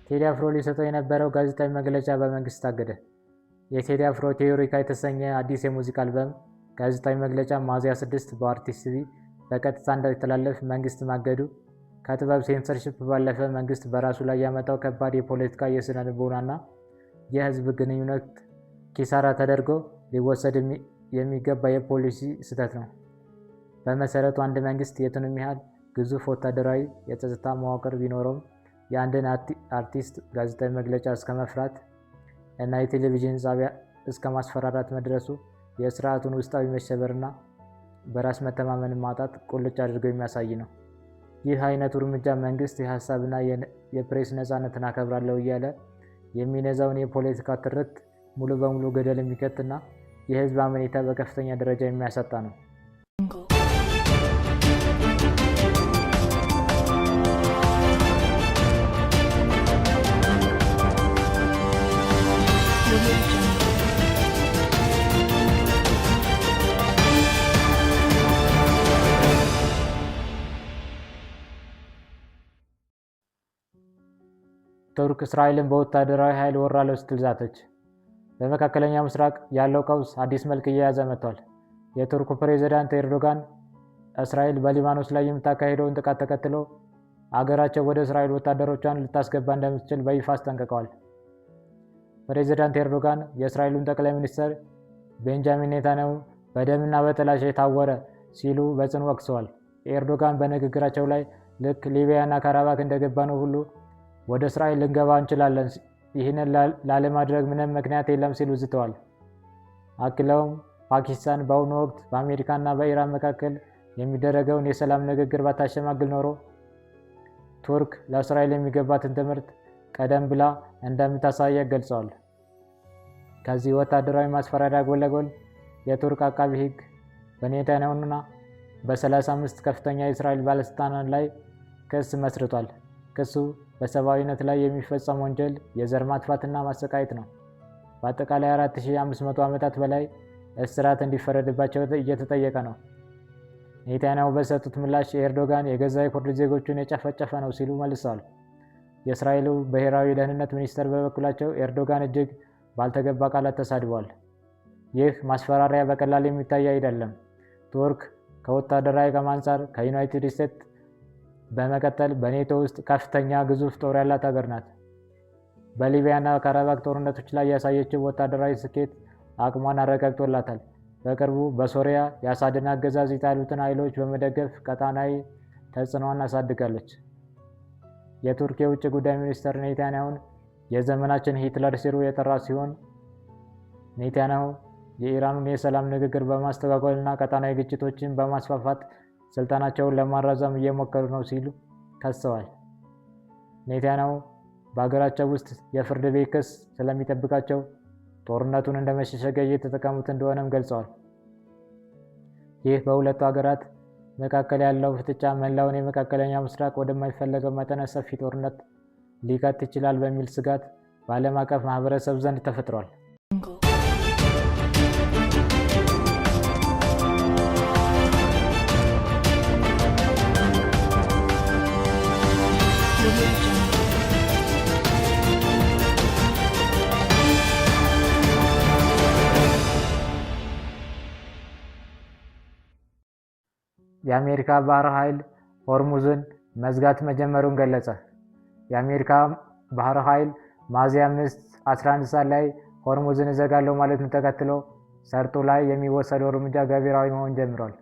ቴዲ አፍሮ ሊሰጠው የነበረው ጋዜጣዊ መግለጫ በመንግስት ታገደ። የቴዲ አፍሮ ቴዎሪካ የተሰኘ አዲስ የሙዚቃ አልበም ጋዜጣዊ መግለጫ ሚያዝያ 6 በአርቲስት ቲቪ በቀጥታ እንዳይተላለፍ መንግስት ማገዱ ከጥበብ ሴንሰርሺፕ ባለፈ መንግስት በራሱ ላይ ያመጣው ከባድ የፖለቲካ የስነ ልቦናና የህዝብ ግንኙነት ኪሳራ ተደርጎ ሊወሰድ የሚገባ የፖሊሲ ስህተት ነው። በመሰረቱ አንድ መንግስት የቱንም ያህል ግዙፍ ወታደራዊ የጸጥታ መዋቅር ቢኖረውም የአንድን አርቲስት ጋዜጣዊ መግለጫ እስከ መፍራት እና የቴሌቪዥን ጣቢያ እስከ ማስፈራራት መድረሱ የስርዓቱን ውስጣዊ መሸበርና በራስ መተማመን ማጣት ቁልጭ አድርገው የሚያሳይ ነው። ይህ አይነቱ እርምጃ መንግስት የሀሳብና የፕሬስ ነፃነትን አከብራለሁ እያለ የሚነዛውን የፖለቲካ ትርክት ሙሉ በሙሉ ገደል የሚከትና የህዝብ አመኔታ በከፍተኛ ደረጃ የሚያሳጣ ነው። ቱርክ እስራኤልን በወታደራዊ ኃይል ወራለሁ ስትል ዛተች። በመካከለኛው ምስራቅ ያለው ቀውስ አዲስ መልክ እየያዘ መጥቷል። የቱርኩ ፕሬዝዳንት ኤርዶጋን እስራኤል በሊባኖስ ላይ የምታካሄደውን ጥቃት ተከትሎ አገራቸው ወደ እስራኤል ወታደሮቿን ልታስገባ እንደምትችል በይፋ አስጠንቅቀዋል። ፕሬዝዳንት ኤርዶጋን የእስራኤሉን ጠቅላይ ሚኒስትር ቤንጃሚን ኔታንያሁ በደምና በጥላቻ የታወረ ሲሉ በጽኑ ወቅሰዋል። ኤርዶጋን በንግግራቸው ላይ ልክ ሊቢያና ካራባክ እንደገባ ነው ሁሉ ወደ እስራኤል ልንገባ እንችላለን፣ ይህንን ላለማድረግ ምንም ምክንያት የለም ሲሉ ዝተዋል። አክለውም ፓኪስታን በአሁኑ ወቅት በአሜሪካና በኢራን መካከል የሚደረገውን የሰላም ንግግር ባታሸማግል ኖሮ ቱርክ ለእስራኤል የሚገባትን ትምህርት ቀደም ብላ እንደምታሳየት ገልጸዋል። ከዚህ ወታደራዊ ማስፈራሪያ ጎን ለጎን የቱርክ አቃቢ ሕግ በኔታንያሁና በ35 ከፍተኛ የእስራኤል ባለስልጣናት ላይ ክስ መስርቷል። ክሱ በሰብአዊነት ላይ የሚፈጸም ወንጀል፣ የዘር ማጥፋትና ማሰቃየት ነው። በአጠቃላይ 4500 ዓመታት በላይ እስራት እንዲፈረድባቸው እየተጠየቀ ነው። ኔታንያሁ በሰጡት ምላሽ ኤርዶጋን የገዛ የኩርድ ዜጎቹን የጨፈጨፈ ነው ሲሉ መልሰዋል። የእስራኤሉ ብሔራዊ ደህንነት ሚኒስትር በበኩላቸው ኤርዶጋን እጅግ ባልተገባ ቃላት ተሳድበዋል። ይህ ማስፈራሪያ በቀላል የሚታይ አይደለም። ቱርክ ከወታደራዊ አቅም አንጻር ከዩናይትድ ስቴትስ በመቀጠል በኔቶ ውስጥ ከፍተኛ ግዙፍ ጦር ያላት ሀገር ናት። በሊቢያና ካራባክ ጦርነቶች ላይ ያሳየችው ወታደራዊ ስኬት አቅሟን አረጋግጦላታል። በቅርቡ በሶሪያ የአሳድን አገዛዝ የጣሉትን ኃይሎች በመደገፍ ቀጣናዊ ተጽዕኖዋን አሳድጋለች። የቱርክ የውጭ ጉዳይ ሚኒስትር ኔታንያሁን የዘመናችን ሂትለር ሲሉ የጠራ ሲሆን ኔታንያሁ የኢራኑን የሰላም ንግግር በማስተጓጎልና ቀጣናዊ ግጭቶችን በማስፋፋት ስልጣናቸውን ለማራዘም እየሞከሩ ነው ሲሉ ከሰዋል። ኔታንያሁ በሀገራቸው ውስጥ የፍርድ ቤት ክስ ስለሚጠብቃቸው ጦርነቱን እንደ መሸሸጊያ እየተጠቀሙት እንደሆነም ገልጸዋል። ይህ በሁለቱ ሀገራት መካከል ያለው ፍጥጫ መላውን የመካከለኛው ምስራቅ ወደማይፈለገው መጠነ ሰፊ ጦርነት ሊከት ይችላል በሚል ስጋት በዓለም አቀፍ ማህበረሰብ ዘንድ ተፈጥሯል። የአሜሪካ ባህር ኃይል ሆርሙዝን መዝጋት መጀመሩን ገለጸ። የአሜሪካ ባህር ኃይል ሚያዝያ 5 11 ሰዓት ላይ ሆርሙዝን እዘጋለሁ ማለቱን ተከትሎ ሰርጡ ላይ የሚወሰደው እርምጃ ገቢራዊ መሆን ጀምሯል።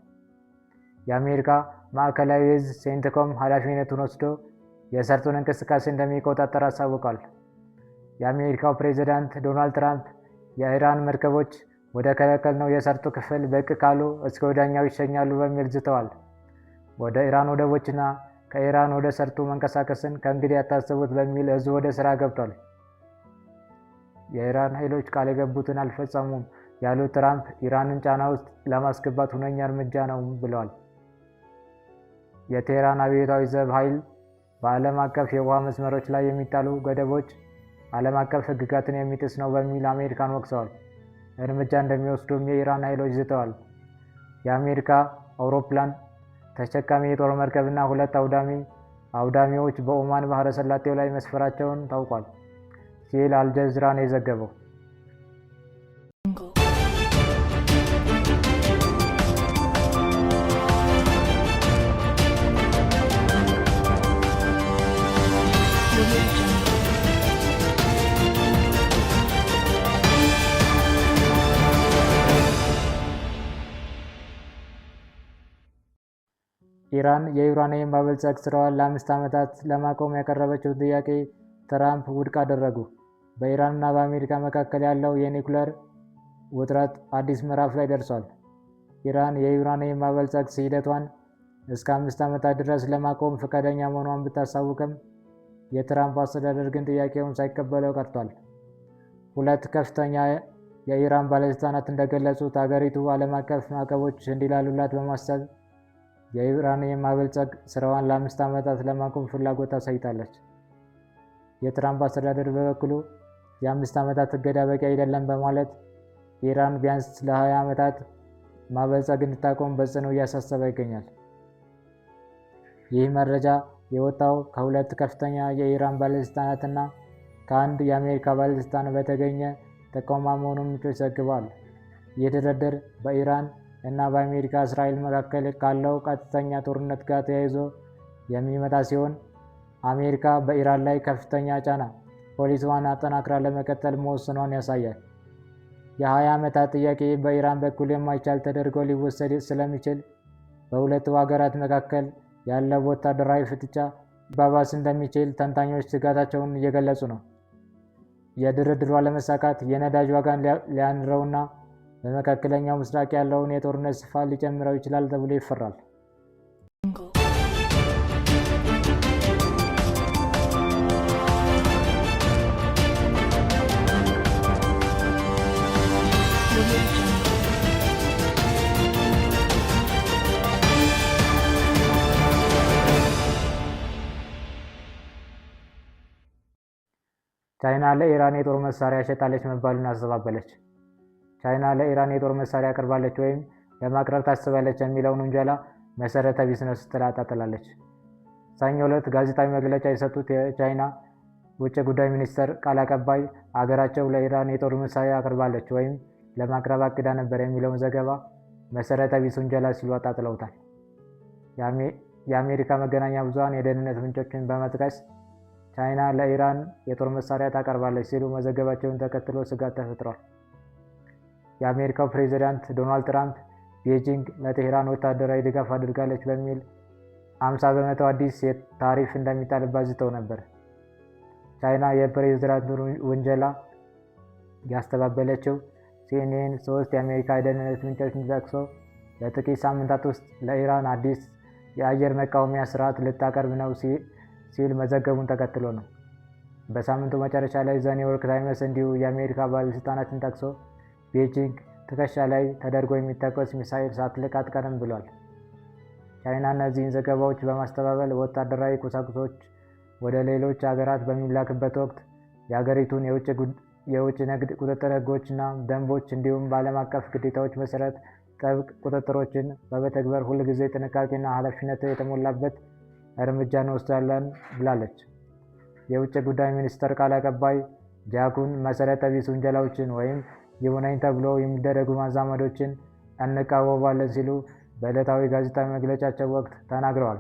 የአሜሪካ ማዕከላዊ እዝ ሴንትኮም ኃላፊነቱን ወስዶ የሰርጡን እንቅስቃሴ እንደሚቆጣጠር አሳውቋል። የአሜሪካው ፕሬዝዳንት ዶናልድ ትራምፕ የኢራን መርከቦች ወደ ከለከልነው የሰርጡ ክፍል ብቅ ካሉ እስከ ወዲያኛው ይሸኛሉ በሚል ዝተዋል። ወደ ኢራን ወደቦችና ከኢራን ወደ ሰርጡ መንቀሳቀስን ከእንግዲህ ያታስቡት በሚል እዙ ወደ ስራ ገብቷል። የኢራን ኃይሎች ቃል የገቡትን አልፈጸሙም ያሉት ትራምፕ ኢራንን ጫና ውስጥ ለማስገባት ሁነኛ እርምጃ ነው ብለዋል። የቴህራን አብዮታዊ ዘብ ኃይል በዓለም አቀፍ የውሃ መስመሮች ላይ የሚጣሉ ገደቦች ዓለም አቀፍ ሕግጋትን የሚጥስ ነው በሚል አሜሪካን ወቅሰዋል። እርምጃ እንደሚወስዱም የኢራን ኃይሎች ዝተዋል። የአሜሪካ አውሮፕላን ተሸካሚ የጦር መርከብና 2 አውዳሚዎች በኦማን ባህረ ሰላጤው ላይ መስፈራቸውን ታውቋል ሲል አልጀዚራ ነው የዘገበው። ኢራን የዩራኒየም ማበልጸግ ስራዋን ለ5 ዓመታት ለማቆም ያቀረበችውን ጥያቄ ትራምፕ ውድቅ አደረጉ። በኢራንና በአሜሪካ መካከል ያለው የኒውክሌር ውጥረት አዲስ ምዕራፍ ላይ ደርሷል። ኢራን የዩራኒየም ማበልጸግ ሂደቷን እስከ 5 ዓመታት ድረስ ለማቆም ፈቃደኛ መሆኗን ብታሳውቅም የትራምፕ አስተዳደር ግን ጥያቄውን ሳይቀበለው ቀርቷል። 2 ከፍተኛ የኢራን ባለስልጣናት እንደገለጹት አገሪቱ ዓለም አቀፍ ማዕቀቦች እንዲላሉላት በማሰብ የዩራኒየም ማበልጸግ ስራዋን ለ5 ዓመታት ለማቆም ፍላጎት አሳይታለች። የትራምፕ አስተዳደር በበኩሉ የ5 ዓመታት እገዳ በቂ አይደለም በማለት ኢራን ቢያንስ ለ20 ዓመታት ማበልጸግ እንድታቆም በጽኑ እያሳሰበ ይገኛል። ይህ መረጃ የወጣው ከ2 ከፍተኛ የኢራን ባለስልጣናትና ከአንድ የአሜሪካ ባለስልጣን በተገኘ ጥቆማ መሆኑን ምንጮች ዘግበዋል። ይህ ድርድር በኢራን እና በአሜሪካ እስራኤል መካከል ካለው ቀጥተኛ ጦርነት ጋር ተያይዞ የሚመጣ ሲሆን አሜሪካ በኢራን ላይ ከፍተኛ ጫና ፖሊሲዋን አጠናክራ ለመቀጠል መወሰኗን ያሳያል። የ20 ዓመታት ጥያቄ በኢራን በኩል የማይቻል ተደርጎ ሊወሰድ ስለሚችል በሁለቱ ሀገራት መካከል ያለው ወታደራዊ ፍጥጫ ሊባባስ እንደሚችል ተንታኞች ስጋታቸውን እየገለጹ ነው። የድርድሩ አለመሳካት የነዳጅ ዋጋን ሊያንረውና በመካከለኛው ምስራቅ ያለውን የጦርነት ስፋት ሊጨምረው ይችላል ተብሎ ይፈራል። ቻይና ለኢራን የጦር መሳሪያ ሸጣለች መባሉን አስተባበለች። ቻይና ለኢራን የጦር መሳሪያ አቅርባለች ወይም ለማቅረብ ታስባለች የሚለውን ውንጀላ መሰረተ ቢስ ነው ስትል አጣጥላለች። ሰኞ ዕለት ጋዜጣዊ መግለጫ የሰጡት የቻይና ውጭ ጉዳይ ሚኒስቴር ቃል አቀባይ አገራቸው ለኢራን የጦር መሳሪያ አቅርባለች ወይም ለማቅረብ አቅዳ ነበር የሚለውን ዘገባ መሰረተ ቢስ ውንጀላ ሲሉ አጣጥለውታል። የአሜሪካ መገናኛ ብዙሃን የደህንነት ምንጮችን በመጥቀስ ቻይና ለኢራን የጦር መሳሪያ ታቀርባለች ሲሉ መዘገባቸውን ተከትሎ ስጋት ተፈጥሯል። የአሜሪካው ፕሬዝዳንት ዶናልድ ትራምፕ ቤጂንግ ለቴህራን ወታደራዊ ድጋፍ አድርጋለች በሚል 50% አዲስ ታሪፍ እንደሚጣልባት ዝተው ነበር። ቻይና የፕሬዝዳንቱን ውንጀላ ያስተባበለችው ሲኤንኤን 3 የአሜሪካ የደህንነት ምንጮችን ጠቅሶ ለጥቂት ሳምንታት ውስጥ ለኢራን አዲስ የአየር መቃወሚያ ስርዓት ልታቀርብ ነው ሲል መዘገቡን ተከትሎ ነው። በሳምንቱ መጨረሻ ላይ ዘ ኒውዮርክ ታይምስ እንዲሁ የአሜሪካ ባለስልጣናትን ጠቅሶ ቤጂንግ ትከሻ ላይ ተደርጎ የሚተኮስ ሚሳኤል ሳትልክ አትቀርም ብሏል። ቻይና እነዚህን ዘገባዎች በማስተባበል ወታደራዊ ቁሳቁሶች ወደ ሌሎች ሀገራት በሚላክበት ወቅት የሀገሪቱን የውጭ ንግድ ቁጥጥር ህጎችና ደንቦች እንዲሁም በዓለም አቀፍ ግዴታዎች መሰረት ጥብቅ ቁጥጥሮችን በመተግበር ሁልጊዜ ጥንቃቄና ኃላፊነት የተሞላበት እርምጃ እንወስዳለን ብላለች። የውጭ ጉዳይ ሚኒስቴር ቃል አቀባይ ጃኩን መሰረተ ቢስ ውንጀላዎችን ወይም ይሁነኝ ተብሎ የሚደረጉ ማዛመዶችን እንቃወማለን ሲሉ በዕለታዊ ጋዜጣዊ መግለጫቸው ወቅት ተናግረዋል።